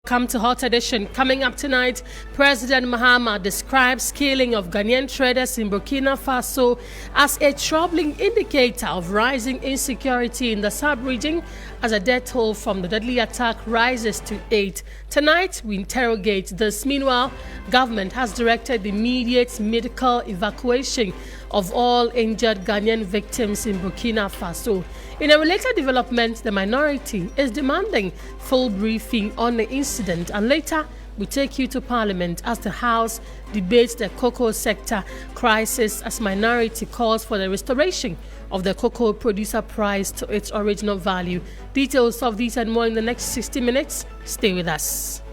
Come to Hot Edition. Coming up tonight, Pres.Mahama describes killing of Ghanaian traders in Burkina Faso as a troubling indicator of rising insecurity in the sub-region as a death toll from the deadly attack rises to 8. Tonight, we interrogate this. Meanwhile, government has directed the immediate medical evacuation of all injured Ghanaian victims in Burkina Faso. In a related development, the minority is demanding full briefing on the incident, and later we take you to Parliament as the House debates the cocoa sector crisis as minority calls for the restoration of the cocoa producer price to its original value. Details of these and more in the next 60 minutes. Stay with us.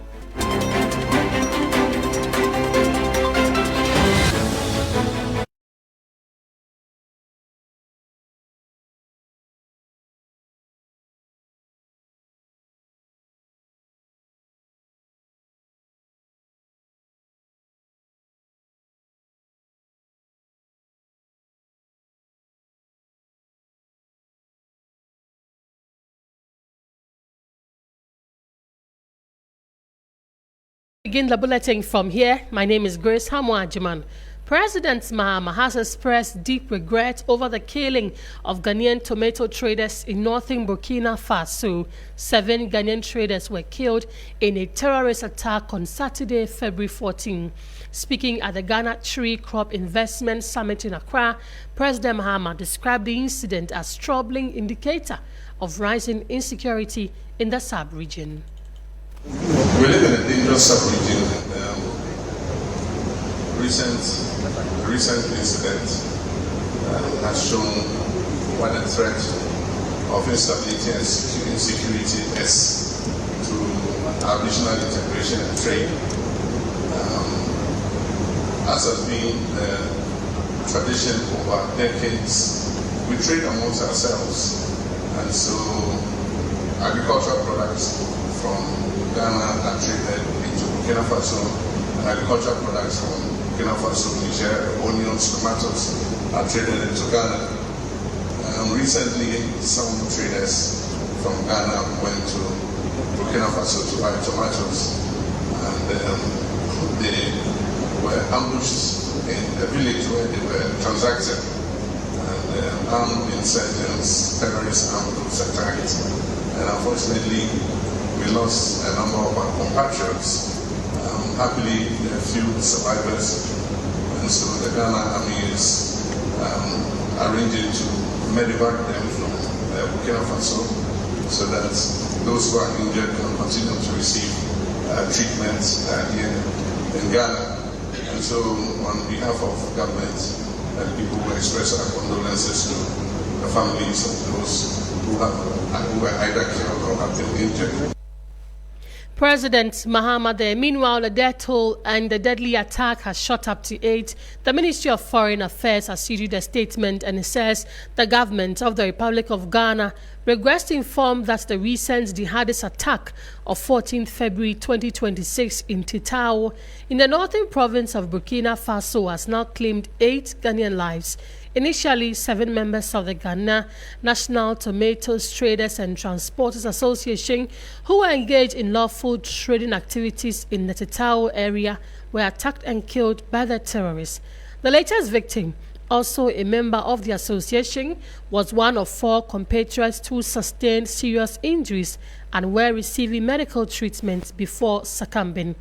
Begin the bulletin from here. My name is Pres.Mahama. Pres.Mahama has expressed deep regret over the killing of Ghanaian tomato traders in northern Burkina Faso. 7 Ghanaian traders were killed in a terrorist attack on Saturday, February 14. Speaking at the Ghana Tree Crop Investment Summit in Accra, Pres.Mahama described the incident as a troubling indicator of rising insecurity in the sub-region. We live in a dangerous sub-region. Recent incident has shown what the threat of instability and insecurity is to our regional integration and trade. As has been the tradition over decades, we trade amongst ourselves, and so agricultural products from Ghana are traded into Burkina Faso, and agricultural products from Burkina Faso, Niger, onions, tomatoes are traded into Ghana. Recently, some traders from Ghana went to Burkina Faso to buy tomatoes, and they were ambushed in a village where they were transacting, and armed insurgents, terrorists armed those attacked, and unfortunately we lost a number of our compatriots. Happily, there are few survivors, and so the Ghana Army is arranging to medevac them from Burkina Faso so that those who are injured can continue to receive treatment here in Ghana. And so, on behalf of government and people, we express our condolences to the families of those who were either killed or have been injured. Pres.Mahama there. Meanwhile, the death toll and the deadly attack has shot up to 8. The Ministry of Foreign Affairs has issued a statement, and it says the government of the Republic of Ghana regrets to inform that the recent jihadist attack of 14 February 2026 in Titao in the northern province of Burkina Faso has now claimed 8 Ghanaian lives. Initially, 7 members of the Ghana National Tomatoes Traders and Transporters Association who were engaged in lawful trading activities in the Titao area were attacked and killed by the terrorists. The latest victim, also a member of the association, was one of 4 compatriots who sustained serious injuries and were receiving medical treatment before succumbing.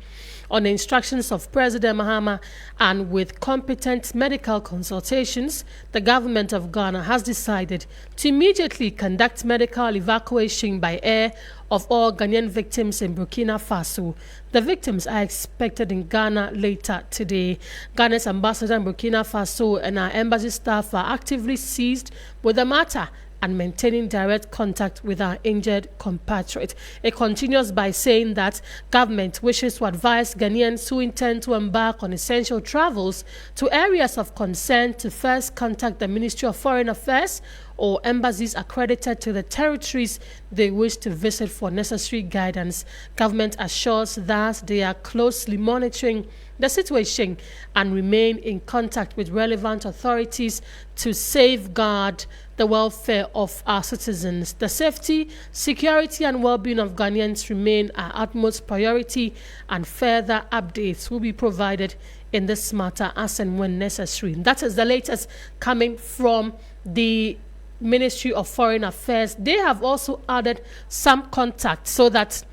On the instructions of Pres.Mahama and with competent medical consultations, the government of Ghana has decided to immediately conduct medical evacuation by air of all Ghanaian victims in Burkina Faso. The victims are expected in Ghana later today. Ghana's ambassador in Burkina Faso and our embassy staff are actively seized with the matter and maintaining direct contact with our injured compatriot. It continues by saying that government wishes to advise Ghanaians who intend to embark on essential travels to areas of concern to first contact the Ministry of Foreign Affairs or embassies accredited to the territories they wish to visit for necessary guidance. Government assures that they are closely monitoring the situation and remain in contact with relevant authorities to safeguard the welfare of our citizens. The safety, security and well-being of Ghanaians remain our utmost priority, and further updates will be provided in this matter as and when necessary. That is the latest coming from the Ministry of Foreign Affairs. They have also added some contact so that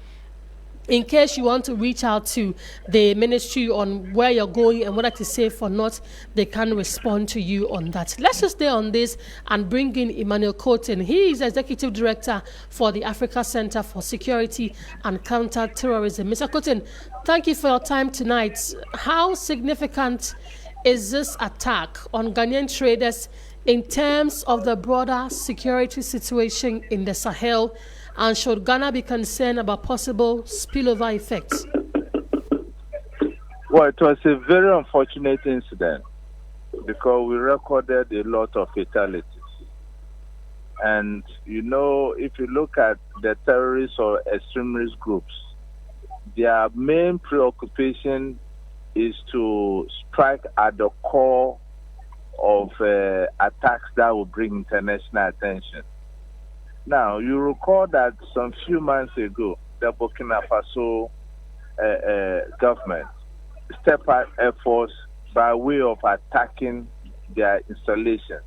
in case you want to reach out to the ministry on where you're going and whether to safe or not, they can respond to you on that. Let's just stay on this and bring in Emmanuel Coten. He is Executive Director for the Africa Center for Security and Counter-Terrorism. Mr. Coten, thank you for your time tonight. How significant is this attack on Ghanaian traders in terms of the broader security situation in the Sahel? And should Ghana be concerned about possible spillover effects? Well, it was a very unfortunate incident because we recorded a lot of fatalities. And, you know, if you look at the terrorist or extremist groups, their main preoccupation is to strike at the core of attacks that will bring international attention. Now, you recall that some few months ago, the Burkina Faso government stepped up efforts by way of attacking their installations.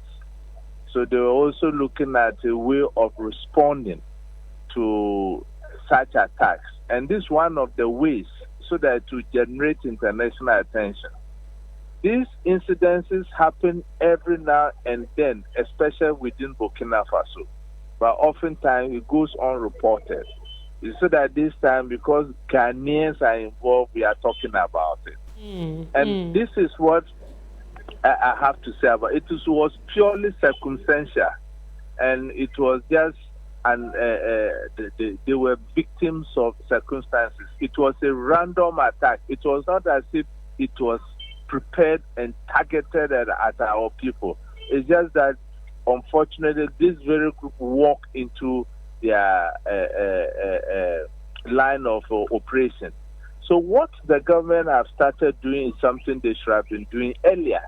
So they were also looking at a way of responding to such attacks. And this is one of the ways so that to generate international attention. These incidences happen every now and then, especially within Burkina Faso. But oftentimes it goes unreported. It's so that this time, because Ghanaians are involved, we are talking about it. This is what I have to say about it. It was purely circumstantial, and it was just, they were victims of circumstances. It was a random attack. It was not as if it was prepared and targeted at our people. It's just that unfortunately, this very group walk into their line of operation. So what the government have started doing is something they should have been doing earlier.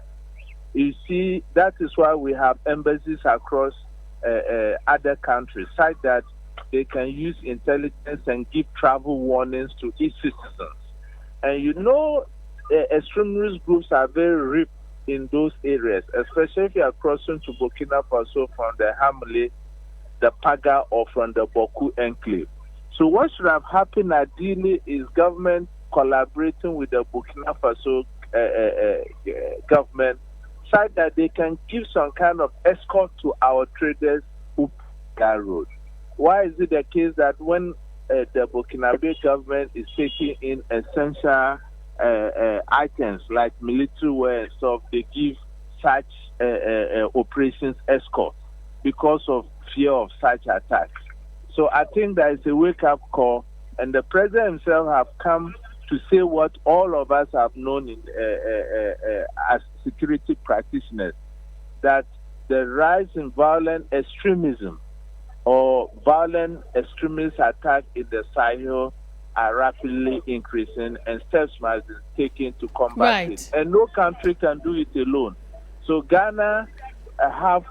You see, that is why we have embassies across other countries, such that they can use intelligence and give travel warnings to each citizens. And you know, extremist groups are very ripe in those areas, especially if you are crossing to Burkina Faso from the Hamle, the Paga, or from the Boku enclave. So what should have happened ideally is government collaborating with the Burkina Faso government so that they can give some kind of escort to our traders who that road. Why is it the case that when the Burkinabe government is taking in essential items like military wear and stuff, they give such operations escort because of fear of such attacks? So I think that is a wake-up call, and the president himself have come to say what all of us have known as security practitioners, that the rise in violent extremism or violent extremist attack in the Sahel are rapidly increasing, and steps must be taken to combat it. And no country can do it alone. So Ghana have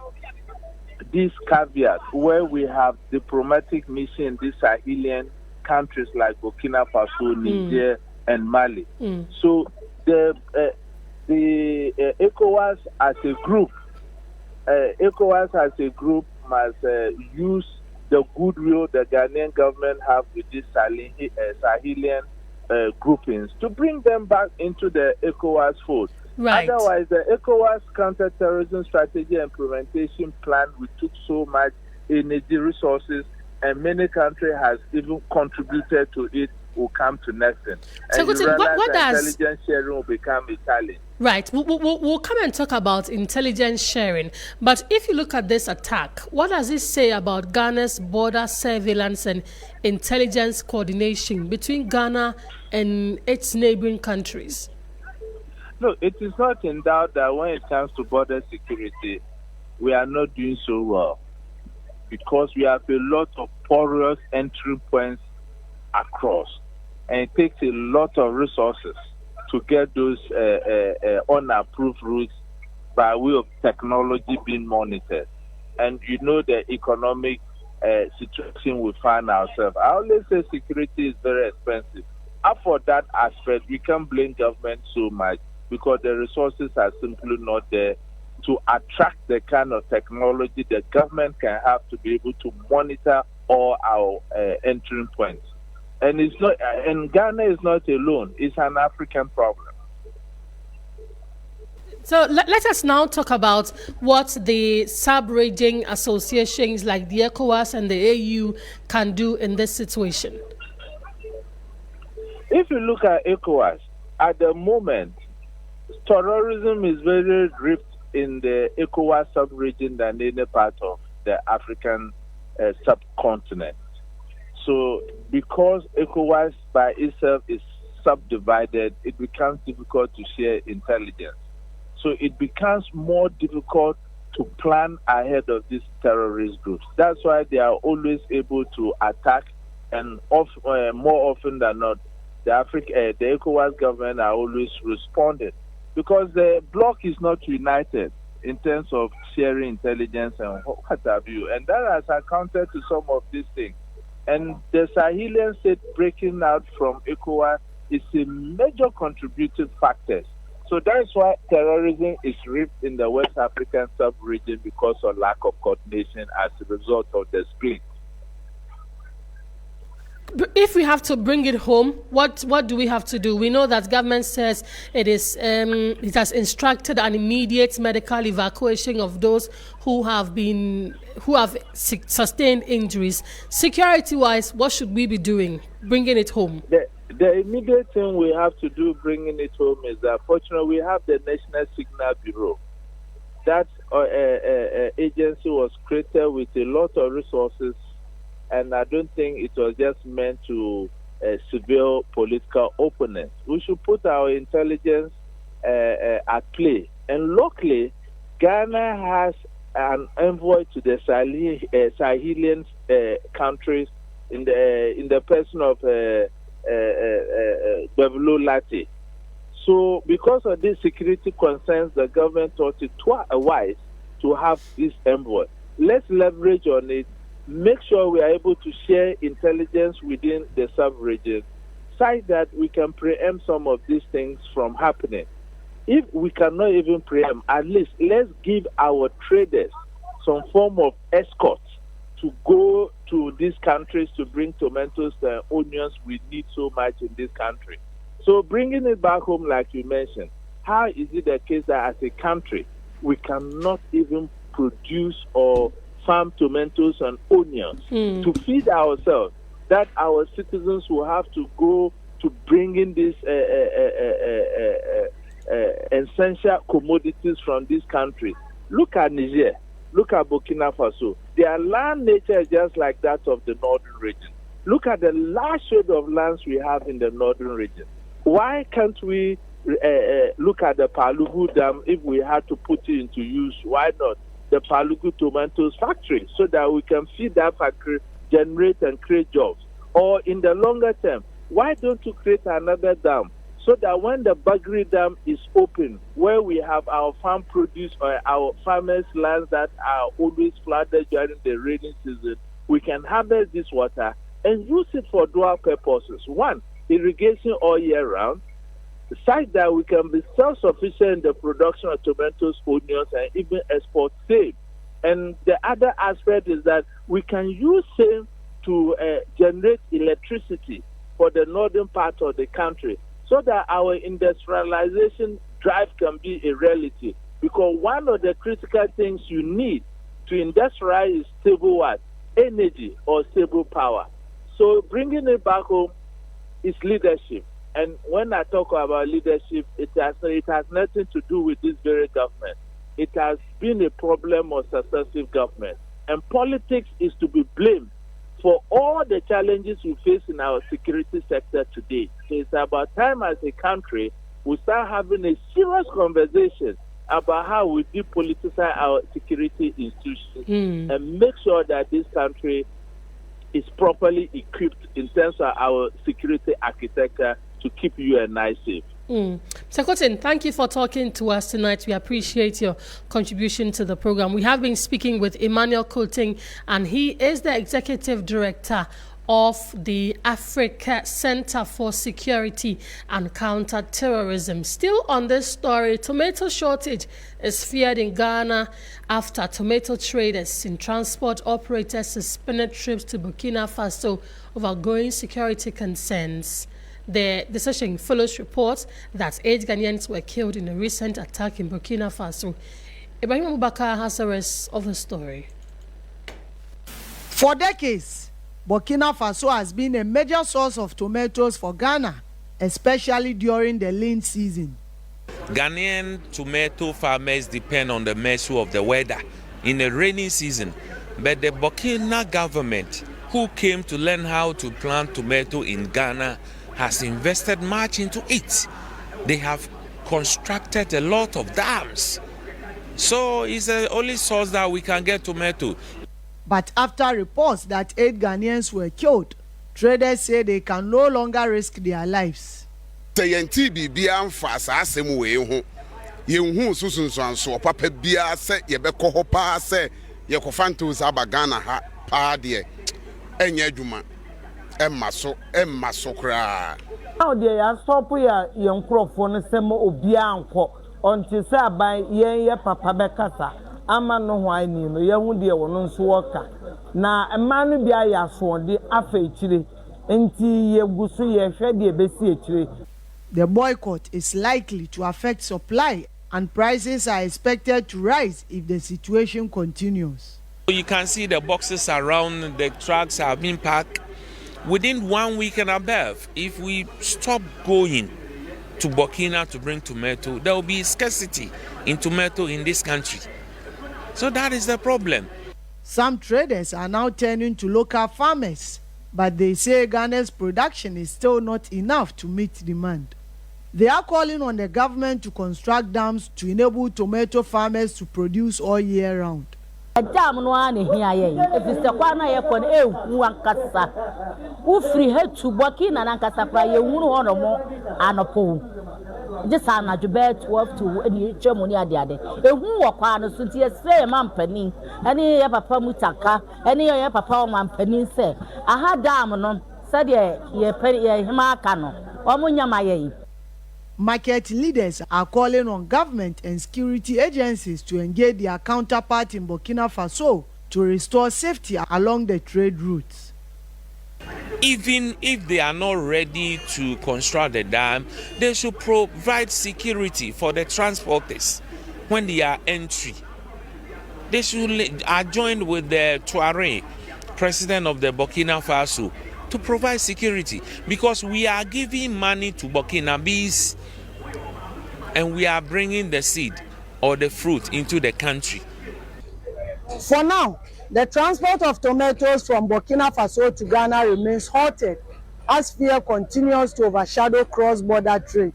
this caveat where we have diplomatic mission in these Sahelian countries like Burkina Faso, Niger, and Mali. So the ECOWAS as a group must use the goodwill the Ghanaian government have with these Sahelian groupings to bring them back into the ECOWAS fold. Otherwise, the ECOWAS counter-terrorism strategy implementation plan, we took so much energy, resources, and many countries has even contributed to it, will come to nothing. So, and what does intelligence sharing will become a challenge? Right. We'll come and talk about intelligence sharing. But if you look at this attack, what does it say about Ghana's border surveillance and intelligence coordination between Ghana and its neighboring countries? No, it is not in doubt that when it comes to border security, we are not doing so well. because we have a lot of porous entry points across, and it takes a lot of resources to get those unapproved routes by way of technology being monitored. And you know the economic situation we find ourselves. I always say security is very expensive. And for that aspect, we can't blame government so much because the resources are simply not there to attract the kind of technology the government can have to be able to monitor all our entry points. And it's not, and Ghana is not alone. It's an African problem. So let us now talk about what the sub-region associations like the ECOWAS and the AU can do in this situation. If you look at ECOWAS, at the moment, terrorism is very ripped in the ECOWAS sub-region than any part of the African subcontinent. So because ECOWAS by itself is subdivided, it becomes difficult to share intelligence. So it becomes more difficult to plan ahead of these terrorist groups. That's why they are always able to attack, and more often than not, the ECOWAS government are always responding because the bloc is not united in terms of sharing intelligence and what have you. And that has accounted to some of these things. And the Sahelian state breaking out from ECOWAS is a major contributing factor. So that's why terrorism is ripped in the West African sub-region because of lack of coordination as a result of the split. If we have to bring it home, what do we have to do? We know that government says it has instructed an immediate medical evacuation of those who have sustained injuries. Security-wise, what should we be doing? Bringing it home. The immediate thing we have to do bringing it home is that fortunately we have the National Signal Bureau. That agency was created with a lot of resources, and I don't think it was just meant to civil political opponents. We should put our intelligence at play. And locally, Ghana has an envoy to the Sahelian countries in the person of Asiedu-Dartey. So because of these security concerns, the government thought it wise to have this envoy. Let's leverage on it, make sure we are able to share intelligence within the sub-region, such that we can preempt some of these things from happening. If we cannot even preempt, at least let's give our traders some form of escort to go to these countries to bring tomatoes and onions we need so much in this country. So bringing it back home, like you mentioned, how is it the case that as a country we cannot even produce or farm tomatoes and onions to feed ourselves, that our citizens will have to go to bring in these essential commodities from these countries? Look at Niger. Look at Burkina Faso. Their land nature is just like that of the northern region. Look at the large shade of lands we have in the northern region. Why can't we look at the Palugu Dam if we had to put it into use? Why not the Palugu Tomatoes factory so that we can feed that factory, generate and create jobs? Or in the longer term, why don't you create another dam so that when the Bagri Dam is open, where we have our farm produce or our farmers' lands that are always flooded during the rainy season, we can harvest this water and use it for dual purposes. One, irrigation all year round, such that we can be self-sufficient in the production of tomatoes, onions, and even export same. And the other aspect is that we can use same to generate electricity for the northern part of the country, so that our industrialization drive can be a reality. Because one of the critical things you need to industrialize is stable what? Energy or stable power. So bringing it back home is leadership. And when I talk about leadership, it has nothing to do with this very government. It has been a problem of successive government. And politics is to be blamed for all the challenges we face in our security sector today. So it's about time as a country we start having a serious conversation about how we depoliticize our security institutions and make sure that this country is properly equipped in terms of our security architecture to keep you and I safe. Mr. Cotton, thank you for talking to us tonight. We appreciate your contribution to the program. We have been speaking with Emmanuel Coating, and he is the Executive Director of the Africa Center for Security and Counter-Terrorism. Still on this story, tomato shortage is feared in Ghana after tomato traders and transport operators suspended trips to Burkina Faso over growing security concerns. The decision follows reports that 8 Ghanaians were killed in a recent attack in Burkina Faso. Ibrahim Abubakar has the rest of the story. For decades, Burkina Faso has been a major source of tomatoes for Ghana, especially during the lean season. Ghanaian tomato farmers depend on the mercy of the weather in the rainy season, but the Burkina government, who came to learn how to plant tomato in Ghana, has invested much into it. They have constructed a lot of dams. So it's the only source that we can get tomato. But after reports that 8 Ghanaians were killed, traders say they can no longer risk their lives. TNT bibia mfasa asem we ho yenhu susunsuanso papa bia se yebekọ ho pa se yekofanto saba Ghana ha pa de enya adwuma emma so kra. How dey ya stop ya yenkrofo no sem obi anko onti se aban ye papa bekasa ama no ho ani no yehu de wono nso woka na emma no bia ya so de afa ekire enti yegusu ye hwe de besi ekire. The boycott is likely to affect supply, and prices are expected to rise if the situation continues. You can see the boxes around the trucks have been packed within 1 week and above. If we stop going to Burkina to bring tomato, there will be scarcity in tomato in this country. So that is the problem. Some traders are now turning to local farmers, but they say Ghana's production is still not enough to meet demand. They are calling on the government to construct dams to enable tomato farmers to produce all year round. Dam no ane hia ye if se kwa na ye kon ehu ankasa wo free head to Burkina na ankasa kwa ye hunu ho no mo anopo just na djube 12 to any chemoni ade ehu wo kwa no so tie se mampani ene ye papa mutaka ene ye papa o mampani se aha dam no se de ye hima aka no o mo nyama ye. Market leaders are calling on government and security agencies to engage their counterpart in Burkina Faso to restore safety along the trade routes. Even if they are not ready to construct the dam, they should provide security for the transporters when they are entry. They should join with the Tuareg, president of the Burkina Faso, to provide security, because we are giving money to Burkinabes and we are bringing the seed or the fruit into the country. For now, the transport of tomatoes from Burkina Faso to Ghana remains halted as fear continues to overshadow cross-border trade.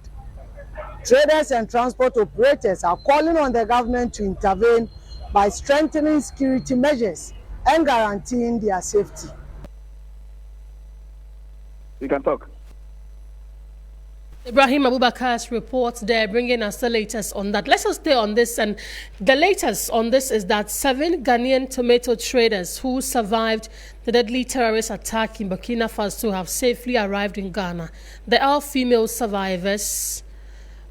Traders and transport operators are calling on the government to intervene by strengthening security measures and guaranteeing their safety. You can talk. Ibrahim Abubakar's report there, bringing us the latest on that. Let's stay on this, and the latest on this is that 7 Ghanaian tomato traders who survived the deadly terrorist attack in Burkina Faso have safely arrived in Ghana. The all-female survivors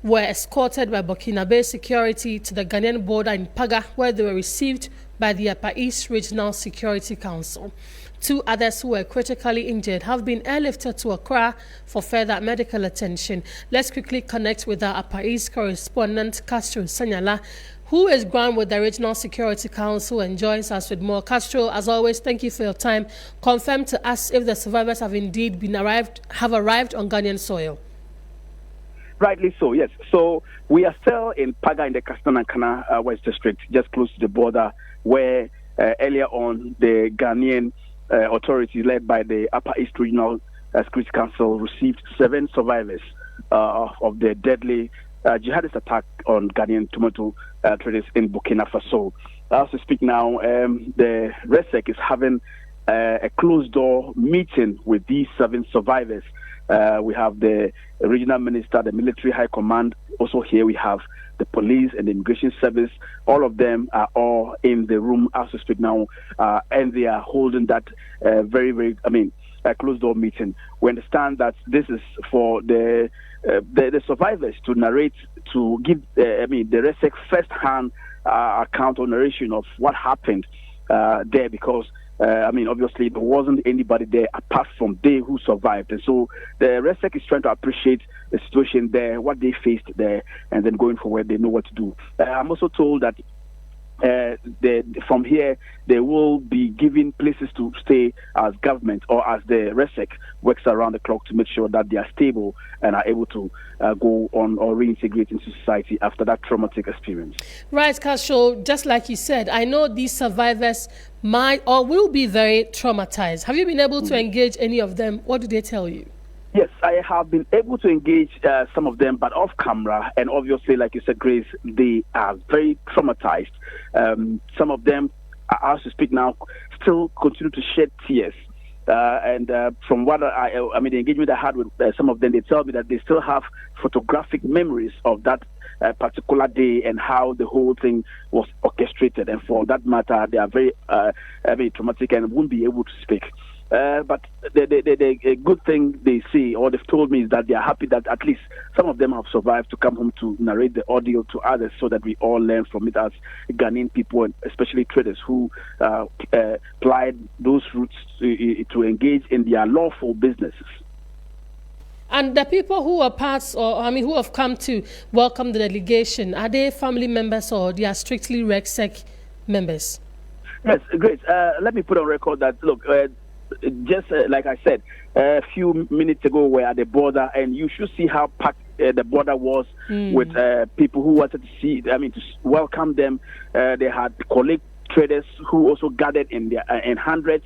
were escorted by Burkinabe security to the Ghanaian border in Paga, where they were received by the Upper East Regional Security Council. 2 others who were critically injured have been airlifted to Accra for further medical attention. Let's quickly connect with our Upper East correspondent, Castro Sanyala, who is ground with the Regional Security Council and joins us with more. Castro, as always, thank you for your time. Confirm to us if the survivors have indeed arrived on Ghanaian soil. Rightly so, yes. So we are still in Paga in the Kastanakana West District, just close to the border, where earlier on the Ghanaian authorities led by the Upper East Regional Security Council received 7 survivors of the deadly jihadist attack on Ghanaian tomato traders in Burkina Faso. As we speak now, the RESEC is having a closed-door meeting with these 7 survivors. We have the regional minister, the military high command. Also here we have the police and the immigration service. All of them are all in the room as we speak now, and they are holding that very, a closed-door meeting. We understand that this is for the survivors to narrate, to give, the RESEC first-hand account or narration of what happened there, because obviously there wasn't anybody there apart from they who survived. And so the RESEC is trying to appreciate the situation there, what they faced there, and then going forward, they know what to do. I'm also told that from here, they will be given places to stay as government or as the RESEC works around the clock to make sure that they are stable and are able to go on or reintegrate into society after that traumatic experience. Right, Kasho, just like you said, I know these survivors might or will be very traumatized. Have you been able to engage any of them? What do they tell you? Yes, I have been able to engage some of them, but off camera. And obviously, like you said, Grace, they are very traumatized. Some of them, as we speak now, still continue to shed tears. And from what the engagement I had with some of them, they tell me that they still have photographic memories of that particular day and how the whole thing was orchestrated. And for that matter, they are very traumatic and won't be able to speak. But the good thing they see, or they've told me, is that they are happy that at least some of them have survived to come home to narrate the audio to others, so that we all learn from it as Ghanaian people, and especially traders who plied those routes to engage in their lawful businesses. And the people who are who have come to welcome the delegation, are they family members or they are strictly RESEC members? Yes, great. Let me put on record that, look, just like I said a few minutes ago, we're at the border, and you should see how packed the border was with people who wanted to welcome them. They had colleague traders who also gathered in hundreds,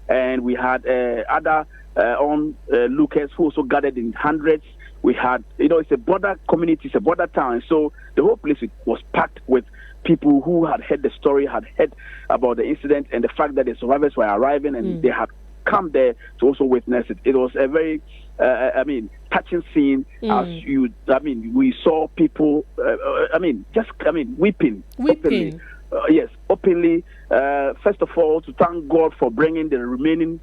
and we had other onlookers who also gathered in hundreds. We had, it's a border community, it's a border town, so the whole place was packed with people who had heard the story, had heard about the incident, and the fact that the survivors were arriving, and they had come there to also witness it. It was a very, touching scene. As we saw people, weeping. Openly. Yes, openly. First of all, to thank God for bringing the remaining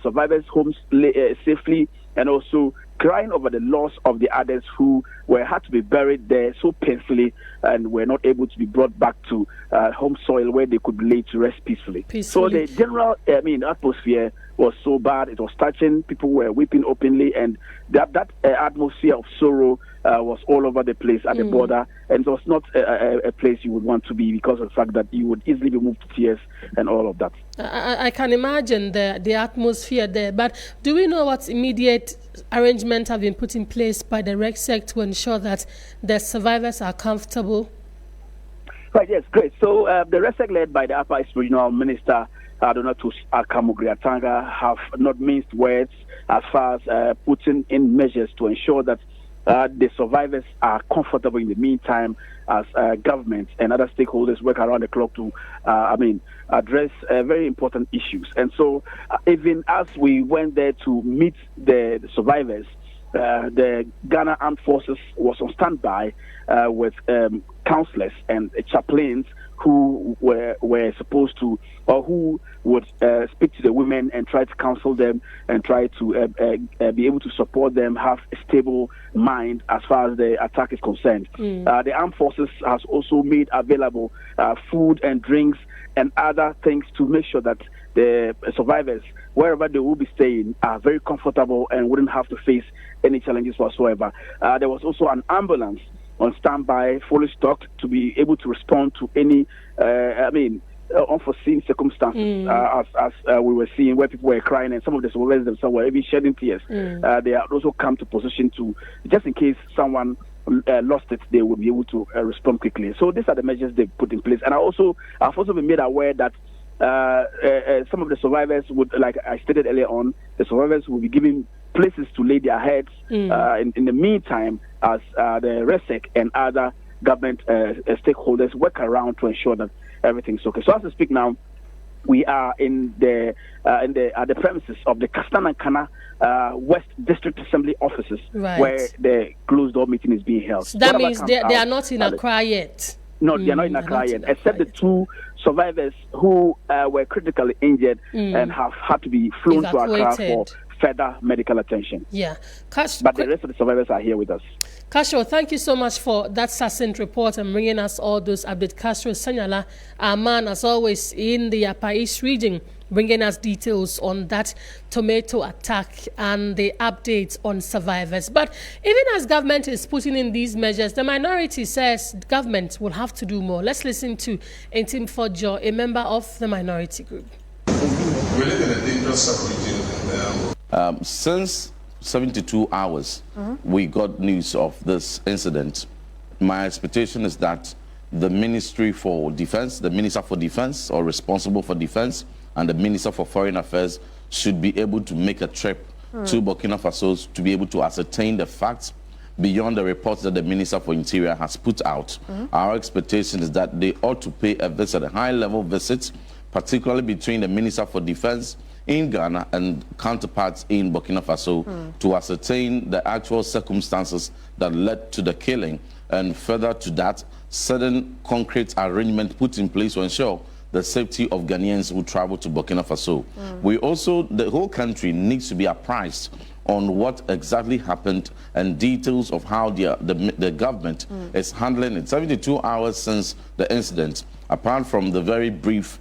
survivors home safely, and also crying over the loss of the others who had to be buried there so painfully and were not able to be brought back to home soil where they could be laid to rest peacefully. So the general atmosphere was so bad. It was touching. People were weeping openly, and that atmosphere of sorrow was all over the place at the border, and it was not a place you would want to be, because of the fact that you would easily be moved to tears and all of that. I can imagine the atmosphere there, but do we know what immediate arrangements have been put in place by the RESEC to ensure that the survivors are comfortable? Right, yes, great. So the RESEC, led by the Upper East Regional Minister, Donatus Akamugriatanga, have not minced words as far as putting in measures to ensure that the survivors are comfortable in the meantime, as government and other stakeholders work around the clock to, address very important issues. And so even as we went there to meet the survivors, the Ghana Armed Forces was on standby with counselors and chaplains who were supposed to, or who would speak to the women and try to counsel them and try to be able to support them, have a stable mind as far as the attack is concerned. The armed forces has also made available food and drinks and other things to make sure that the survivors, wherever they will be staying, are very comfortable and wouldn't have to face any challenges whatsoever. There was also an ambulance on standby, fully stocked, to be able to respond to any, unforeseen circumstances, as we were seeing, where people were crying and some of the survivors themselves were even shedding tears. They have also come to position to, just in case someone lost it, they will be able to respond quickly. So these are the measures they put in place. And I've also been made aware that some of the survivors would, like I stated earlier on, the survivors will be given places to lay their heads in the meantime as the RESEC and other government stakeholders work around to ensure that everything's okay. So as I speak now, we are at the premises of the Kastanankana West District Assembly offices, where the closed door meeting is being held. So that means they are not in Accra yet. No, they are not in Accra yet, except the 2 survivors who were critically injured and have had to be flown to Accra for further medical attention. Yeah. But the rest of the survivors are here with us. Castro, thank you so much for that succinct report and bringing us all those updates. Castro Sanyala, our man, as always, in the Upper East region, bringing us details on that tomato attack and the updates on survivors. But even as government is putting in these measures, the minority says government will have to do more. Let's listen to Intim Fojo, a member of the minority group. We live in a dangerous subregion. Since 72 hours, we got news of this incident. My expectation is that the Ministry for Defense, the Minister for Defense, or responsible for defense, and the Minister for Foreign Affairs should be able to make a trip to Burkina Faso to be able to ascertain the facts beyond the reports that the Minister for Interior has put out. Our expectation is that they ought to pay a visit, a high-level visit, particularly between the Minister for Defense in Ghana and counterparts in Burkina Faso to ascertain the actual circumstances that led to the killing, and further to that, certain concrete arrangement put in place to ensure the safety of Ghanaians who travel to Burkina Faso. We also, the whole country needs to be apprised on what exactly happened and details of how the government is handling it. 72 hours since the incident, apart from the very brief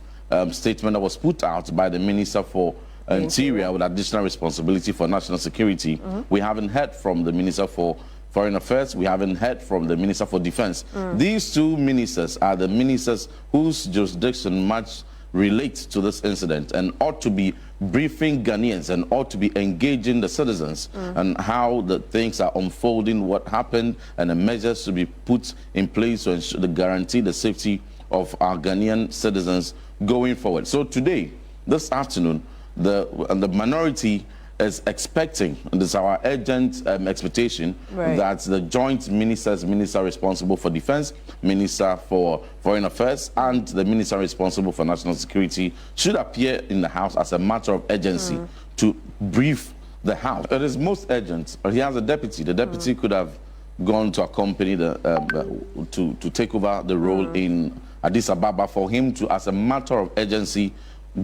statement that was put out by the Minister for Interior with additional responsibility for national security, we haven't heard from the Minister for Foreign Affairs, we haven't heard from the Minister for Defense. These 2 ministers are the ministers whose jurisdiction much relates to this incident and ought to be briefing Ghanaians and ought to be engaging the citizens and how the things are unfolding, what happened, and the measures to be put in place to ensure to guarantee the safety of our Ghanaian citizens going forward. So today, this afternoon, the minority is expecting, and this is our urgent expectation, that the joint ministers, Minister responsible for Defense, Minister for Foreign Affairs, and the Minister responsible for National Security should appear in the House as a matter of urgency to brief the House. It is most urgent. He has a deputy. The deputy could have gone to accompany to take over the role in Addis Ababa, for him to, as a matter of urgency,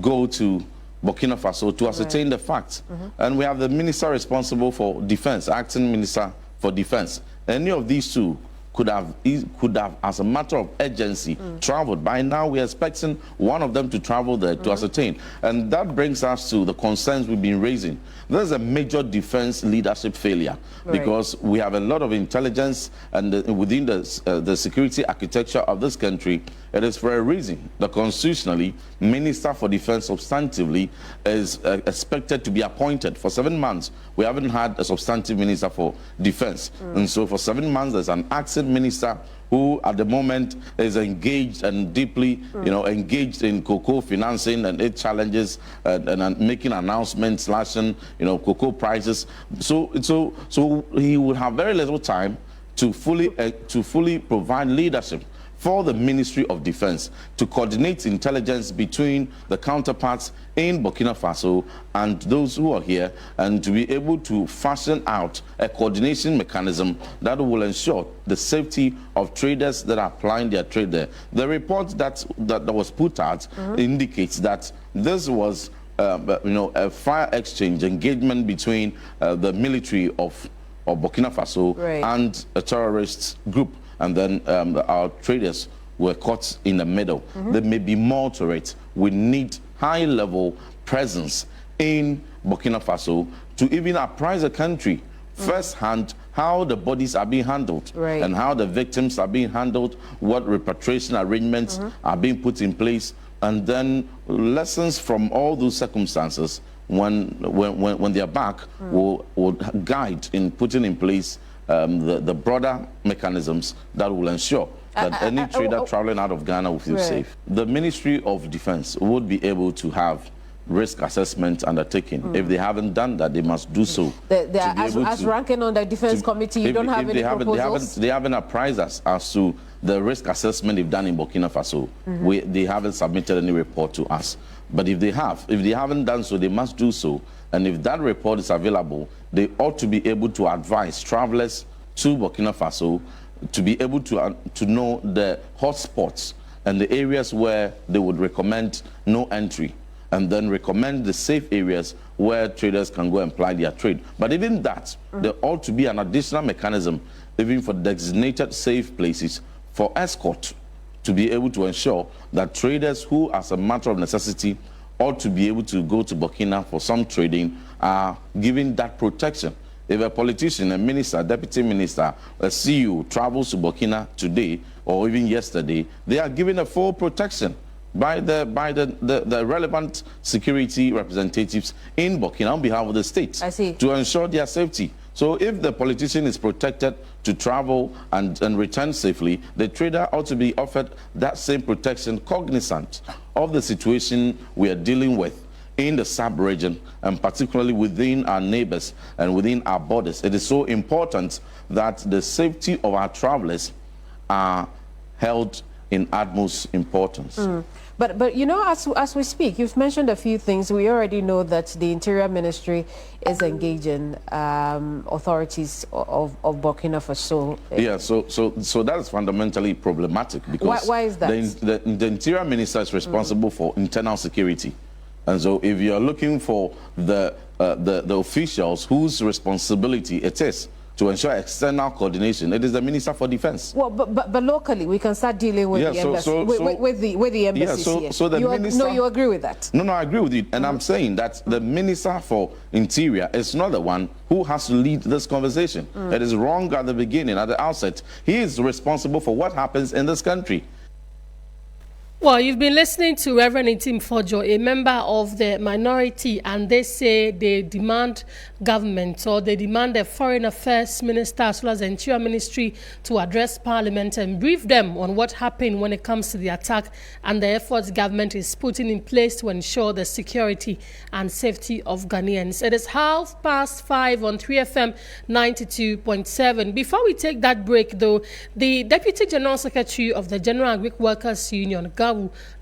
go to Burkina Faso to ascertain the facts. And we have the Minister responsible for Defense, Acting Minister for Defense. Any of these 2 could have, as a matter of urgency, traveled. By now, we're expecting one of them to travel there to ascertain. And that brings us to the concerns we've been raising. There's a major defense leadership failure because we have a lot of intelligence, and within the security architecture of this country, it is for a reason that constitutionally, Minister for Defense substantively is expected to be appointed. For 7 months, we haven't had a substantive Minister for Defense. And so for 7 months, there's an acting minister who at the moment is engaged and deeply, engaged in cocoa financing and its challenges and making announcements, slashing, cocoa prices. So he will have very little time to fully provide leadership for the Ministry of Defense to coordinate intelligence between the counterparts in Burkina Faso and those who are here, and to be able to fashion out a coordination mechanism that will ensure the safety of traders that are applying their trade there. The report that was put out indicates that this was a fire exchange engagement between the military of Burkina Faso and a terrorist group. And then our traders were caught in the middle. There may be more to it. We need high-level presence in Burkina Faso to even apprise the country firsthand how the bodies are being handled and how the victims are being handled, what repatriation arrangements are being put in place, and then lessons from all those circumstances when they're back will guide in putting in place the broader mechanisms that will ensure that any trader traveling out of Ghana will feel safe. The Ministry of Defense would be able to have risk assessment undertaken. If they haven't done that, they must do so. As ranking on the defense committee, you don't have any proposals? They haven't apprised us as to the risk assessment they've done in Burkina Faso. They haven't submitted any report to us. But if they haven't done so, they must do so. And if that report is available, they ought to be able to advise travelers to Burkina Faso to be able to know the hotspots and the areas where they would recommend no entry, and then recommend the safe areas where traders can go and ply their trade. But even that, there ought to be an additional mechanism, even for designated safe places for escort, to be able to ensure that traders who, as a matter of necessity, ought to be able to go to Burkina for some trading are given that protection. If a politician, a minister, deputy minister, a CEO travels to Burkina today or even yesterday, they are given a full protection by the relevant security representatives in Burkina on behalf of the state to ensure their safety. So if the politician is protected to travel and return safely, the trader ought to be offered that same protection, cognizant of the situation we are dealing with in the sub-region, and particularly within our neighbors and within our borders. It is so important that the safety of our travelers are held in utmost importance. But you know, as we speak, you've mentioned a few things. We already know that the Interior Ministry is engaging authorities of Burkina Faso. Yeah, so that is fundamentally problematic, because why is that? The Interior Minister is responsible for internal security. And so if you're looking for the officials whose responsibility it is to ensure external coordination, it is the Minister for Defense. Well, but locally we can start dealing with the embassy, with the embassies here. So the minister, you agree with that? No, I agree with you. And I'm saying that the Minister for Interior is not the one who has to lead this conversation. It is wrong at the beginning, at the outset. He is responsible for what happens in this country. Well, you've been listening to Reverend Itim Fojo, a member of the minority, and they say they demand government, or they demand the Foreign Affairs Minister as well as the Interior Ministry to address Parliament and brief them on what happened when it comes to the attack and the efforts government is putting in place to ensure the security and safety of Ghanaians. It is 5:30 on 3FM 92.7. Before we take that break, though, the Deputy General Secretary of the General Agric Workers Union,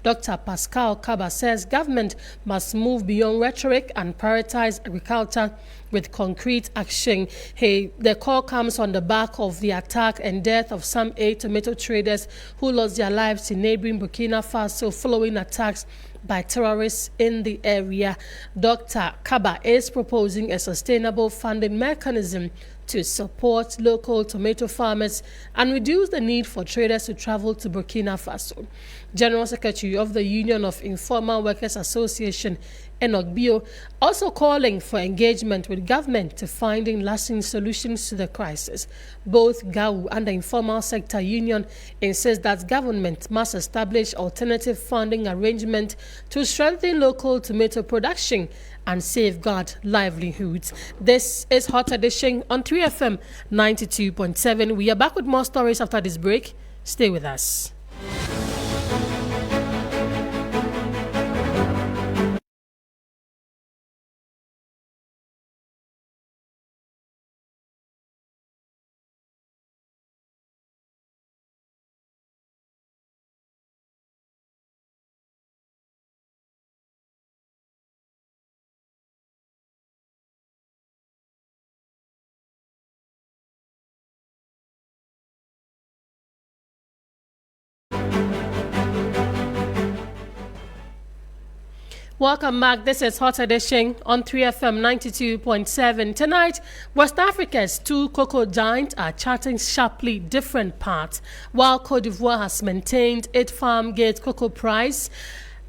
Dr. Pascal Kaba, says government must move beyond rhetoric and prioritize agriculture with concrete action. The call comes on the back of the attack and death of some 8 tomato traders who lost their lives in neighboring Burkina Faso following attacks by terrorists in the area. Dr. Kaba is proposing a sustainable funding mechanism to support local tomato farmers and reduce the need for traders to travel to Burkina Faso. General Secretary of the Union of Informal Workers Association, Enoch Bio, also calling for engagement with government to finding lasting solutions to the crisis. Both GAU and the Informal Sector Union insist that government must establish alternative funding arrangement to strengthen local tomato production and safeguard livelihoods. This is Hot Edition on 3FM 92.7. We are back with more stories after this break. Stay with us. Welcome back. This is Hot Edition on 3FM 92.7. Tonight, West Africa's 2 cocoa giants are charting sharply different paths, while Cote d'Ivoire has maintained its farm gate cocoa price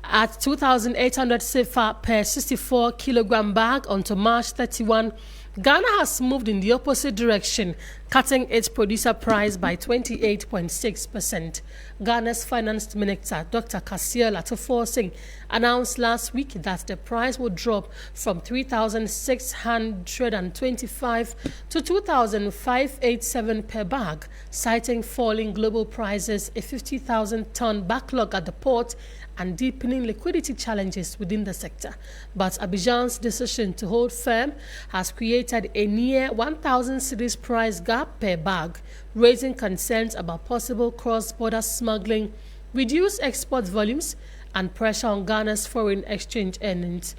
at 2,800 CFA per 64 kilogram bag until March 31. Ghana has moved in the opposite direction, cutting its producer price by 28.6%. Ghana's Finance Minister, Dr. Kasia Latofo-Singh, announced last week that the price will drop from 3,625 to 2,587 per bag, citing falling global prices, a 50,000-ton backlog at the port, and deepening liquidity challenges within the sector. But Abidjan's decision to hold firm has created a near 1,000 cedis price gap per bag, raising concerns about possible cross-border smuggling, reduced export volumes, and pressure on Ghana's foreign exchange earnings.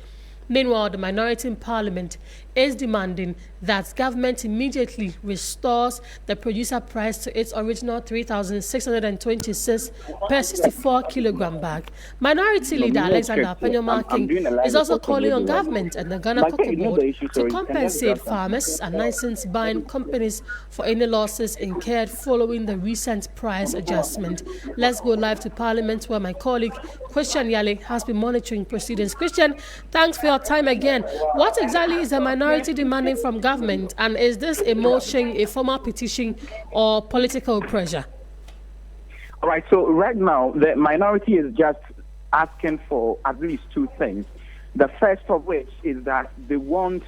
Meanwhile, the minority in parliament is demanding that government immediately restores the producer price to its original 3,626 per 64-kilogram bag. Minority leader Alexander Penyoma-King is also calling on government and the Ghana Cocoa Board to compensate farmers and license buying companies for any losses incurred following the recent price adjustment. Let's go live to Parliament, where my colleague Christian Yale has been monitoring proceedings. Christian, thanks for your time again. What exactly is the minority demanding from government, and is this a motion, a formal petition, or political pressure? All right, so right now the minority is just asking for at least two things. The first of which is that they want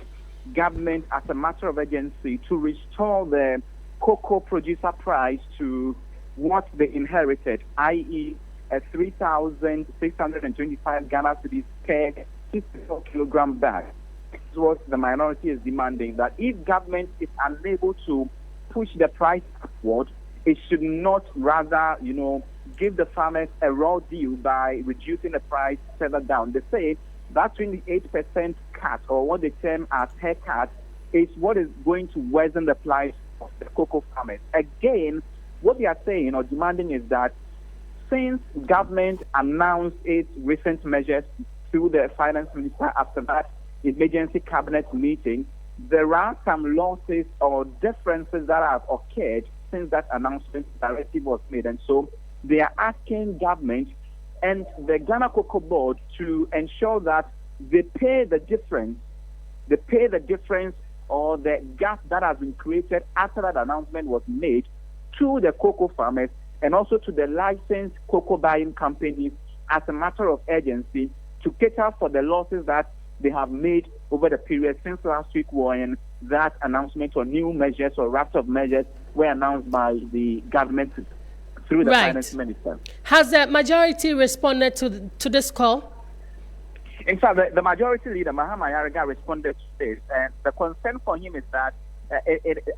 government, as a matter of urgency, to restore the cocoa producer price to what they inherited, i.e. a 3,625 Ghana cedis per 64-kilogram bag. It's what the minority is demanding, that if government is unable to push the price upward, it should not rather, give the farmers a raw deal by reducing the price further down. They say that 28% cut, or what they term as haircut, is what is going to worsen the price of the cocoa farmers. Again, what they are saying or demanding is that since government announced its recent measures through the finance minister after that emergency cabinet meeting, there are some losses or differences that have occurred since that announcement directive was made. And so they are asking government and the Ghana Cocoa Board to ensure that they pay the difference or the gap that has been created after that announcement was made to the cocoa farmers and also to the licensed cocoa buying companies as a matter of urgency to cater for the losses that they have made over the period since last week when that announcement or new measures or raft of measures were announced by the government through the finance minister. Has the majority responded to this call? In fact, the majority leader, Mahama Yariga, responded to this. And the concern for him is that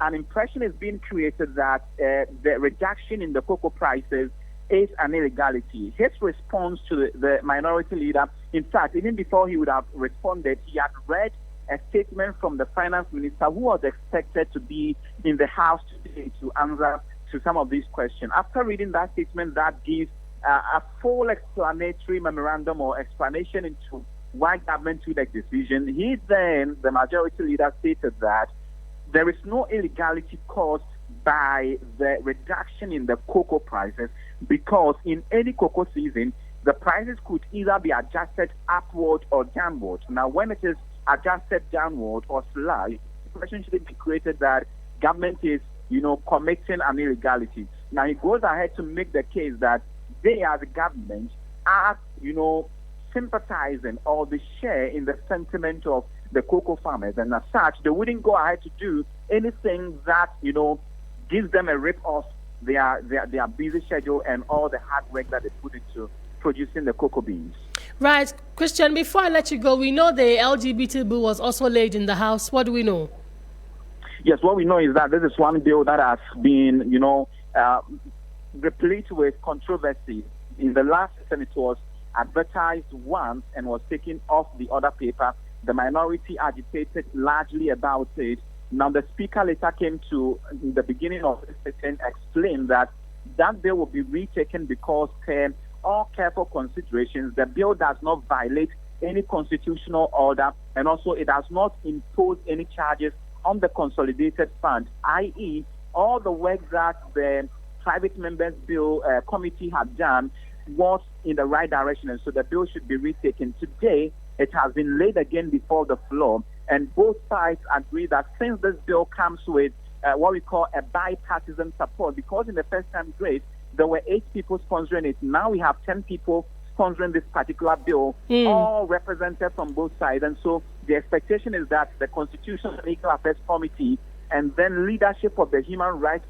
an impression is being created that the reduction in the cocoa prices is an illegality. His response to the minority leader, in fact, even before he would have responded, he had read a statement from the finance minister who was expected to be in the House today to answer to some of these questions. After reading that statement, that gives a full explanatory memorandum or explanation into why government took that decision. The majority leader, stated that there is no illegality caused by the reduction in the cocoa prices, because in any cocoa season, the prices could either be adjusted upward or downward. Now, when it is adjusted downward or slight, the question should be created that government is, committing an illegality. Now, he goes ahead to make the case that they, as a government, are, sympathizing or they share in the sentiment of the cocoa farmers, and as such, they wouldn't go ahead to do anything that, gives them a rip off their busy schedule and all the hard work that they put into producing the cocoa beans. Right. Christian, before I let you go, we know the LGBT bill was also laid in the House. What do we know? Yes, what we know is that this is one bill that has been, replete with controversy. In the last session, it was advertised once and was taken off the other paper. The minority agitated largely about it. Now, the speaker later came to, in the beginning of the session, explain that bill will be retaken because all careful considerations, the bill does not violate any constitutional order, and also it does not impose any charges on the consolidated fund, i.e., all the work that the private members bill committee had done was in the right direction, and so the bill should be retaken. Today, it has been laid again before the floor, and both sides agree that since this bill comes with what we call a bipartisan support, because in the first time grade, there were 8 people sponsoring it. Now we have 10 people sponsoring this particular bill, all represented from both sides. And so the expectation is that the Constitutional and Legal Affairs Committee and then leadership of the Human Rights,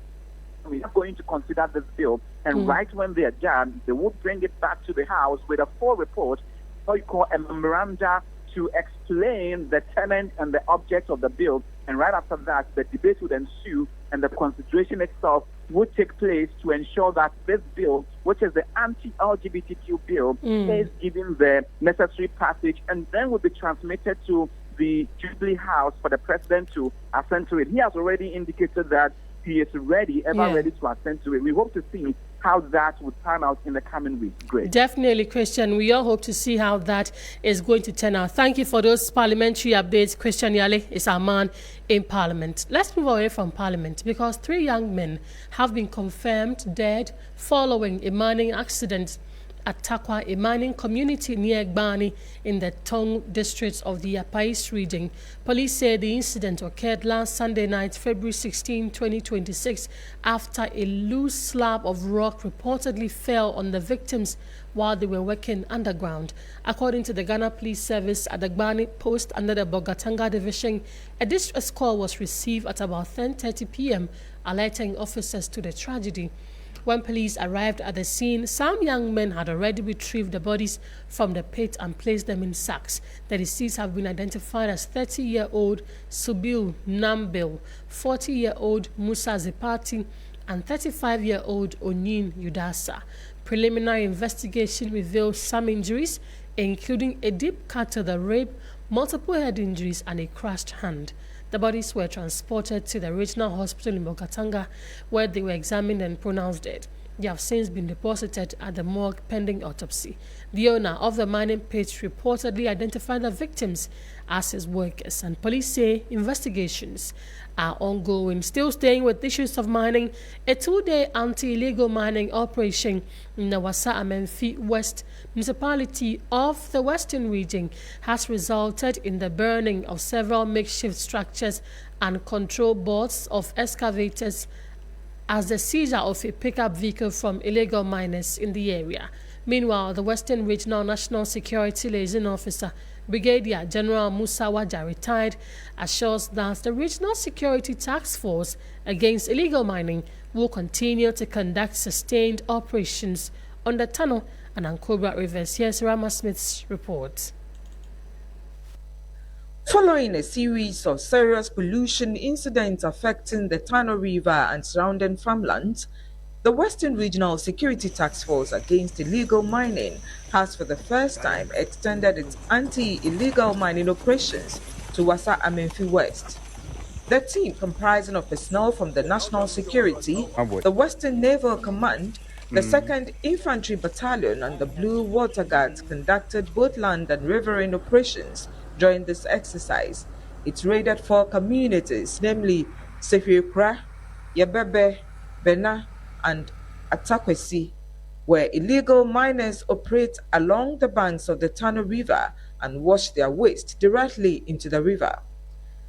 we are going to consider this bill. And right when they are done, they will bring it back to the House with a full report, what we call a memoranda, to explain the tenet and the object of the bill. And right after that, the debate would ensue, and the consideration itself would take place to ensure that this bill, which is the anti-LGBTQ bill, is given the necessary passage and then will be transmitted to the Jubilee House for the president to assent to it. He has already indicated that he is ready to assent to it. We hope to see how that would turn out in the coming weeks. Great. Definitely, Christian. We all hope to see how that is going to turn out. Thank you for those parliamentary updates. Christian Yale is our man in Parliament. Let's move away from Parliament because 3 young men have been confirmed dead following a mining accident at Takwa, a mining community near Gbani in the Tong district of the Apais region. Police say the incident occurred last Sunday night, February 16, 2026, after a loose slab of rock reportedly fell on the victims while they were working underground. According to the Ghana Police Service at the Gbani post under the Bogatanga division, a distress call was received at about 10:30 p.m., alerting officers to the tragedy. When police arrived at the scene, some young men had already retrieved the bodies from the pit and placed them in sacks. The deceased have been identified as 30-year-old Subil Nambil, 40-year-old Musa Zipati, and 35-year-old Onyin Yudasa. Preliminary investigation revealed some injuries, including a deep cut to the rib, multiple head injuries, and a crushed hand. The bodies were transported to the regional hospital in Bogatanga, where they were examined and pronounced dead. They have since been deposited at the morgue pending autopsy. The owner of the mining pit reportedly identified the victims as his workers, and police say investigations are ongoing. Still staying with issues of mining, a 2-day anti-illegal mining operation in the Wassa Amenfi West municipality of the Western region has resulted in the burning of several makeshift structures and control boards of excavators as the seizure of a pickup vehicle from illegal miners in the area. Meanwhile, the Western Regional National Security Liaison Officer, Brigadier General Musa Waja, retired, assures that the Regional Security Task Force against illegal mining will continue to conduct sustained operations on the Tano and Ankobra rivers. Here's Rama Smith's report. Following a series of serious pollution incidents affecting the Tano River and surrounding farmlands, the Western Regional Security Task Force against illegal mining has for the first time extended its anti-illegal mining operations to Wassa Amenfi West. The team, comprising of personnel from the National Security, the Western Naval Command, the 2nd Infantry Battalion, and the Blue Water Guards, conducted both land and riverine operations during this exercise. It raided 4 communities, namely Sefiekra, Yabebe, Bena, and Atakwesi, where illegal miners operate along the banks of the Tano River and wash their waste directly into the river.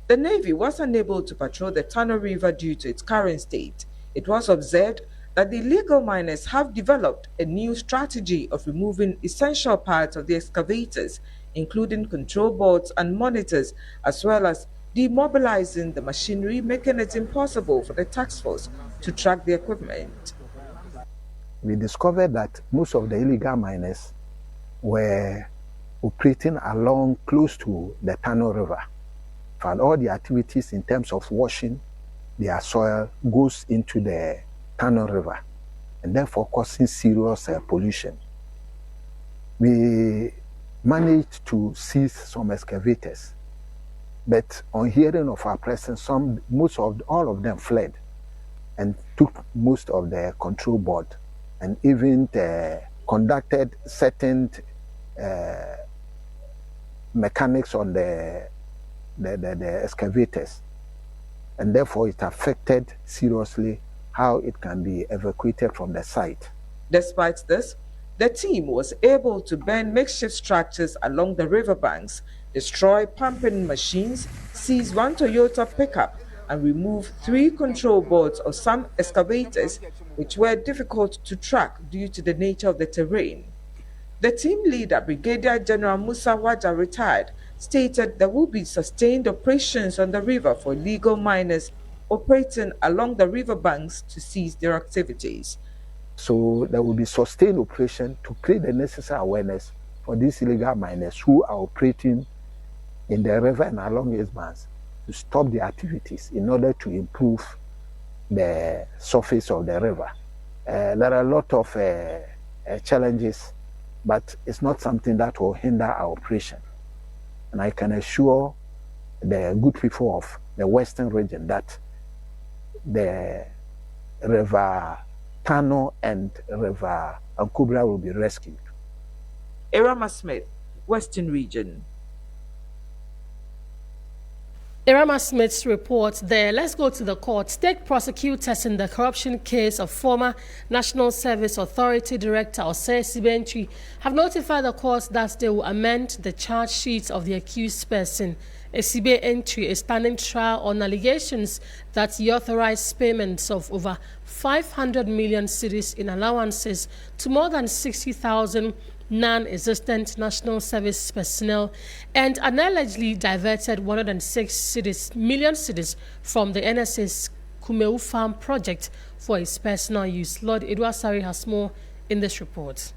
The Navy was unable to patrol the Tano River due to its current state. It was observed that the illegal miners have developed a new strategy of removing essential parts of the excavators, including control boards and monitors, as well as demobilizing the machinery, making it impossible for the task force to track the equipment. We discovered that most of the illegal miners were operating along close to the Tano River. And all the activities in terms of washing their soil goes into the Tano River, and therefore causing serious pollution. We managed to seize some excavators, but on hearing of our presence, all of them fled and took most of the control board, and even conducted certain mechanics on the excavators, and therefore it affected seriously how it can be evacuated from the site. Despite this, the team was able to burn makeshift structures along the riverbanks, destroy pumping machines, seize 1 Toyota pickup, and remove 3 control boards of some excavators, which were difficult to track due to the nature of the terrain. The team leader, Brigadier General Musa Waja, retired, stated there will be sustained operations on the river for illegal miners operating along the river banks to cease their activities. So there will be sustained operation to create the necessary awareness for these illegal miners who are operating in the river and along its banks to stop the activities in order to improve the surface of the river. There are a lot of challenges, but it's not something that will hinder our operation. And I can assure the good people of the Western region that the River Tano and River Ankubra will be rescued. Irama Smith, Western Region. Irama Smith's report there. Let's go to the court. State prosecutors in the corruption case of former National Service Authority Director Osei Asiedu-Dartey have notified the court that they will amend the charge sheet of the accused person. Asiedu-Dartey is standing trial on allegations that he authorized payments of over 500 million cedis in allowances to more than 60,000 non-existent national service personnel and allegedly diverted 106 million cedis from the NSA's Kumeu Farm project for his personal use. Lord Edwasari has more in this report.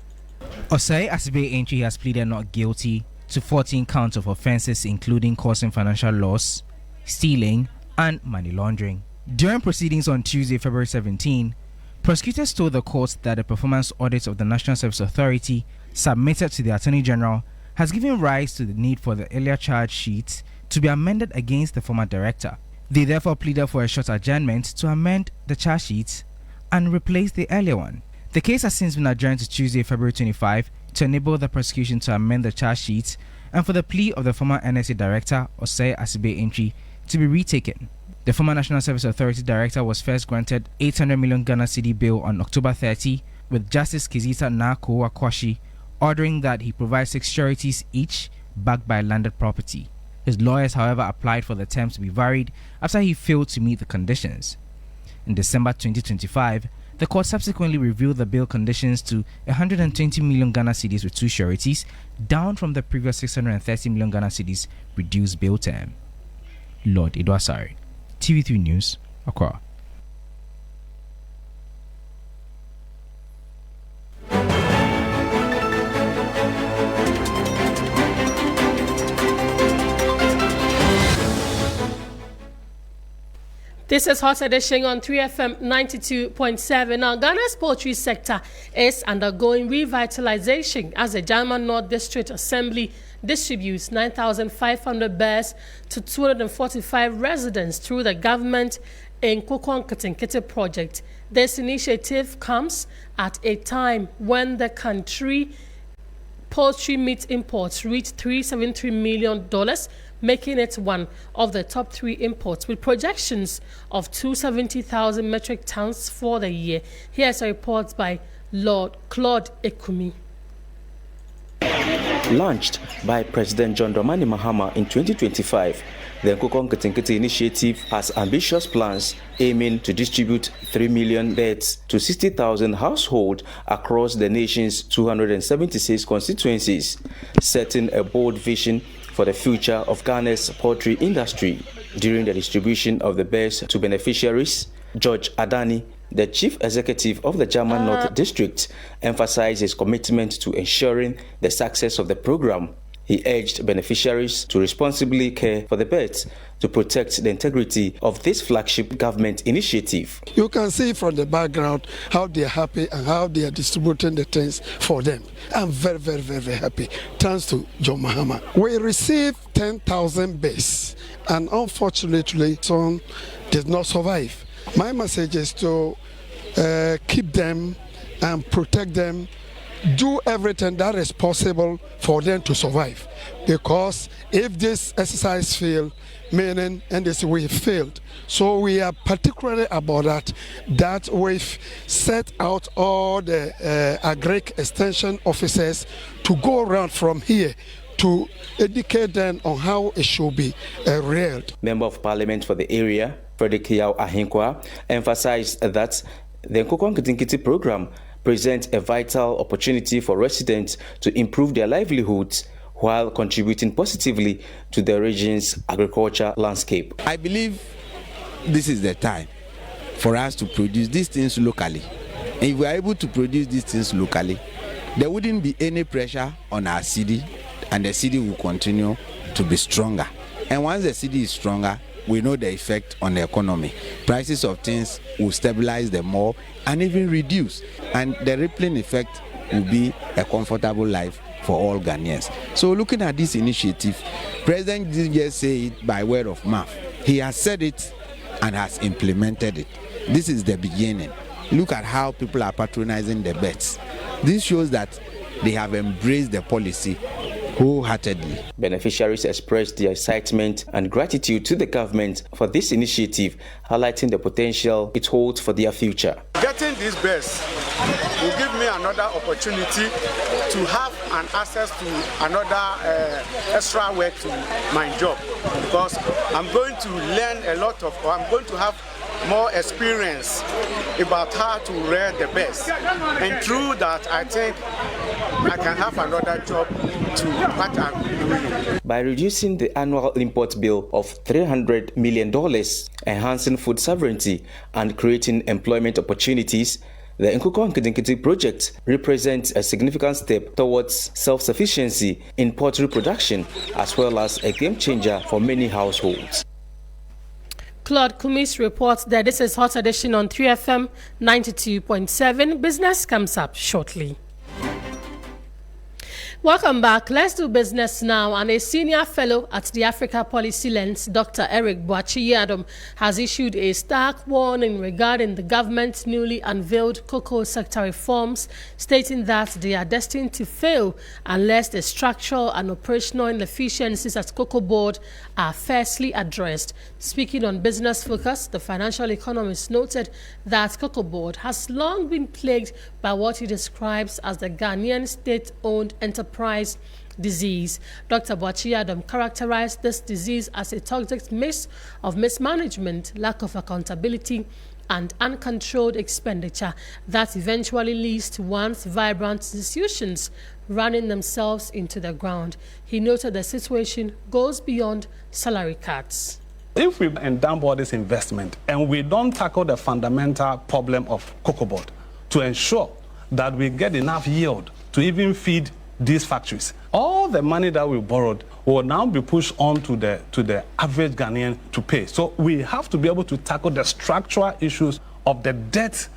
Osei Asiedu-Dartey has pleaded not guilty to 14 counts of offences including causing financial loss, stealing and money laundering. During proceedings on Tuesday, February 17, prosecutors told the court that the performance audit of the National Service Authority submitted to the Attorney General has given rise to the need for the earlier charge sheet to be amended against the former director. They therefore pleaded for a short adjournment to amend the charge sheet and replace the earlier one. The case has since been adjourned to Tuesday, February 25 to enable the prosecution to amend the charge sheet and for the plea of the former NSA director, Osei Asiedu-Dartey, to be retaken. The former National Service Authority director was first granted 800 million Ghana cedi bail on October 30, with Justice Kizita Nako-Akwashi ordering that he provide 6 sureties each backed by landed property. His lawyers, however, applied for the terms to be varied after he failed to meet the conditions. In December 2025, the court subsequently reviewed the bail conditions to 120 million Ghana cedis with 2 sureties, down from the previous 630 million Ghana cedis reduced bail term. Lord Edwasari, TV3 News, Accra. This is Hot Edition on 3FM 92.7. Now, Ghana's poultry sector is undergoing revitalization as the German North District Assembly distributes 9,500 birds to 245 residents through the government in Nkukon project. This initiative comes at a time when the country poultry meat imports reached $373 million, making it one of the top 3 imports, with projections of 270,000 metric tons for the year. Here's a report by Lord Claude Ekumi. Launched by President John Dramani Mahama in 2025, the Nkukon initiative has ambitious plans aiming to distribute 3 million birds to 60,000 households across the nation's 276 constituencies, setting a bold vision for the future of Ghana's poultry industry. During the distribution of the birds to beneficiaries, George Adani, the chief executive of the German North District, emphasized his commitment to ensuring the success of the program. He urged beneficiaries to responsibly care for the birds to protect the integrity of this flagship government initiative. You can see from the background how they are happy and how they are distributing the things for them. I'm very, very, very, very happy. Thanks to John Mahama. We received 10,000 birds, and unfortunately, some did not survive. My message is to keep them and protect them. Do everything that is possible for them to survive, because if this exercise fails, meaning and this we failed. So we are particularly about that we've set out all the agric extension officers to go around from here to educate them on how it should be reared. Member of Parliament for the area, Frederick Yao Ahinkwa, emphasized that the Nkokon Kitinkiti program presents a vital opportunity for residents to improve their livelihoods while contributing positively to the region's agriculture landscape. I believe this is the time for us to produce these things locally. And if we are able to produce these things locally, there wouldn't be any pressure on our city, and the city will continue to be stronger. And once the city is stronger, we know the effect on the economy. Prices of things will stabilize them more and even reduce. And the rippling effect will be a comfortable life for all Ghanaians. So looking at this initiative, President didn't just say it by word of mouth. He has said it and has implemented it. This is the beginning. Look at how people are patronizing the bets. This shows that they have embraced the policy wholeheartedly. Beneficiaries expressed their excitement and gratitude to the government for this initiative, highlighting the potential it holds for their future. Getting this best will give me another opportunity to have an access to another extra work to my job, because I'm going to learn a lot of, or I'm going to have more experience about how to rear the best. And through that, I think I can have another job to what I'm doing. By reducing the annual import bill of $300 million, enhancing food sovereignty, and creating employment opportunities, the Nkokon Kitinkiti project represents a significant step towards self-sufficiency in poultry production, as well as a game changer for many households. Claude Kumis reports that this is Hot Edition on 3FM 92.7. Business comes up shortly. Welcome back. Let's do business now. And a senior fellow at the Africa Policy Lens, Dr. Eric Pres.Mahama, has issued a stark warning regarding the government's newly unveiled cocoa sector reforms, stating that they are destined to fail unless the structural and operational inefficiencies at Cocoa Board are firstly addressed. Speaking on Business Focus, the financial economist noted that Cocoa Board has long been plagued by what he describes as the Ghanaian state-owned enterprise disease. Dr. Pres.Mahama characterized this disease as a toxic mix of mismanagement, lack of accountability, and uncontrolled expenditure that eventually leads to once vibrant institutions running themselves into the ground. He noted the situation goes beyond salary cuts. If we endowm all this investment and we don't tackle the fundamental problem of Cocoa Board to ensure that we get enough yield to even feed these factories, all the money that we borrowed will now be pushed on to the average Ghanaian to pay. So we have to be able to tackle the structural issues of the debt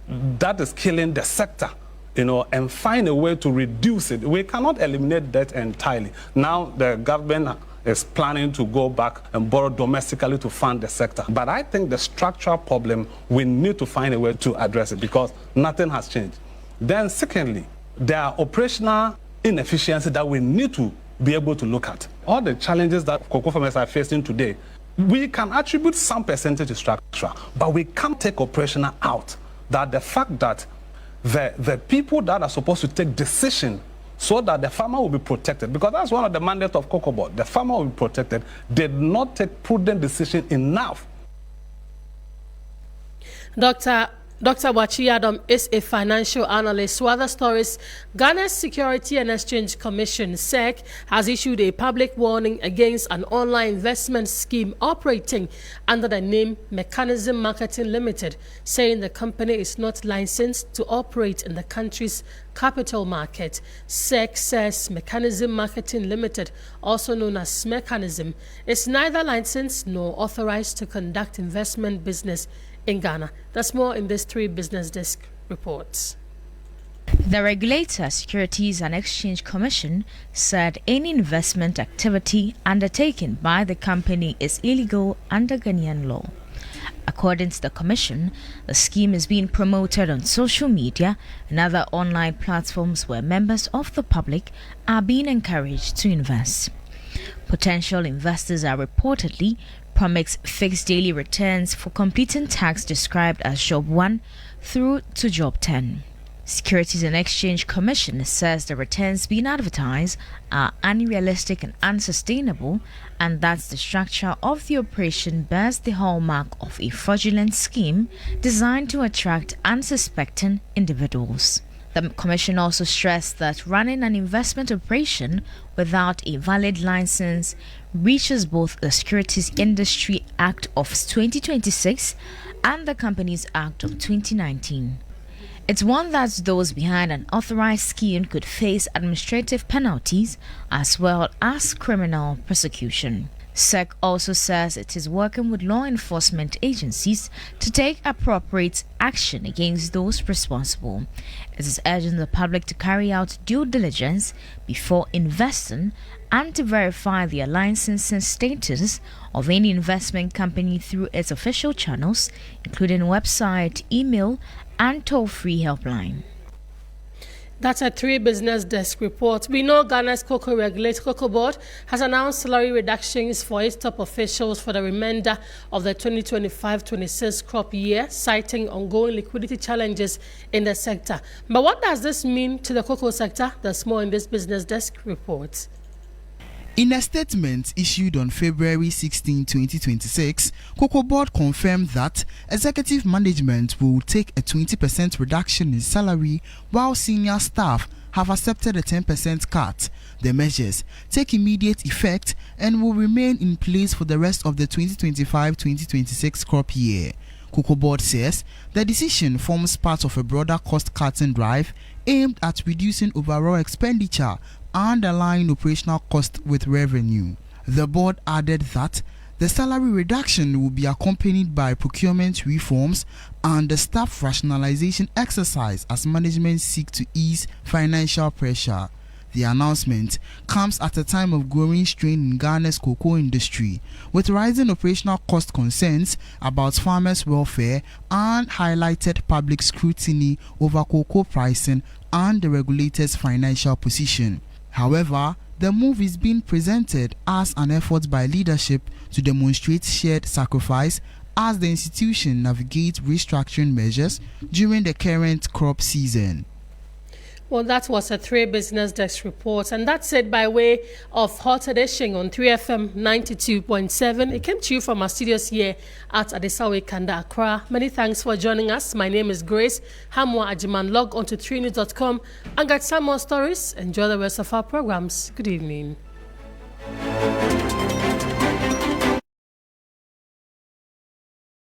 that is killing the sector, and find a way to reduce it. We cannot eliminate debt entirely. Now the government is planning to go back and borrow domestically to fund the sector. But I think the structural problem, we need to find a way to address it because nothing has changed. Then secondly, there are operational inefficiencies that we need to be able to look at. All the challenges that cocoa farmers are facing today, we can attribute some percentage to structure, but we can't take operational out. That the fact that the people that are supposed to take decision so that the farmer will be protected, because that's one of the mandates of Cocoa Board. The farmer will be protected, did not take prudent decision enough. Dr. Pres.Mahama is a financial analyst. To other stories, Ghana's Security and Exchange Commission, SEC, has issued a public warning against an online investment scheme operating under the name Mechanism Marketing Limited, saying the company is not licensed to operate in the country's capital market. SEC says Mechanism Marketing Limited, also known as Mechanism, is neither licensed nor authorized to conduct investment business in Ghana. That's more in this 3 Business Desk reports. The regulator, Securities and Exchange Commission, said any investment activity undertaken by the company is illegal under Ghanaian law. According to the Commission, the scheme is being promoted on social media and other online platforms where members of the public are being encouraged to invest. Potential investors are reportedly promised fixed daily returns for completing tasks described as Job 1 through to Job 10. Securities and Exchange Commission says the returns being advertised are unrealistic and unsustainable, and that the structure of the operation bears the hallmark of a fraudulent scheme designed to attract unsuspecting individuals. The Commission also stressed that running an investment operation without a valid license reaches both the Securities Industry Act of 2026 and the Companies Act of 2019. It's one that those behind an authorized scheme could face administrative penalties as well as criminal prosecution. SEC also says it is working with law enforcement agencies to take appropriate action against those responsible. It is urging the public to carry out due diligence before investing and to verify the licensing status of any investment company through its official channels, including website, email, and toll-free helpline. That's a 3 Business Desk report. We know Ghana's Cocoa Regulatory Cocoa Board has announced salary reductions for its top officials for the remainder of the 2025-26 crop year, citing ongoing liquidity challenges in the sector. But what does this mean to the cocoa sector? There's more in this Business Desk report. In a statement issued on February 16, 2026, Cocoa Board confirmed that executive management will take a 20% reduction in salary while senior staff have accepted a 10% cut. The measures take immediate effect and will remain in place for the rest of the 2025-2026 crop year. Cocoa Board says the decision forms part of a broader cost-cutting drive aimed at reducing overall expenditure and aligning operational costs with revenue. The board added that the salary reduction will be accompanied by procurement reforms and the staff rationalization exercise as management seek to ease financial pressure. The announcement comes at a time of growing strain in Ghana's cocoa industry, with rising operational cost concerns about farmers' welfare and highlighted public scrutiny over cocoa pricing and the regulator's financial position. However, the move is being presented as an effort by leadership to demonstrate shared sacrifice as the institution navigates restructuring measures during the current crop season. Well, that was a 3 Business Desk report, and that's it by way of Hot Edition on 3FM 92.7. It came to you from our studios here at Adesawe Kanda, Accra. Many thanks for joining us. My name is Grace Hamwa Ajiman. Log on to 3news.com and get some more stories. Enjoy the rest of our programs. Good evening.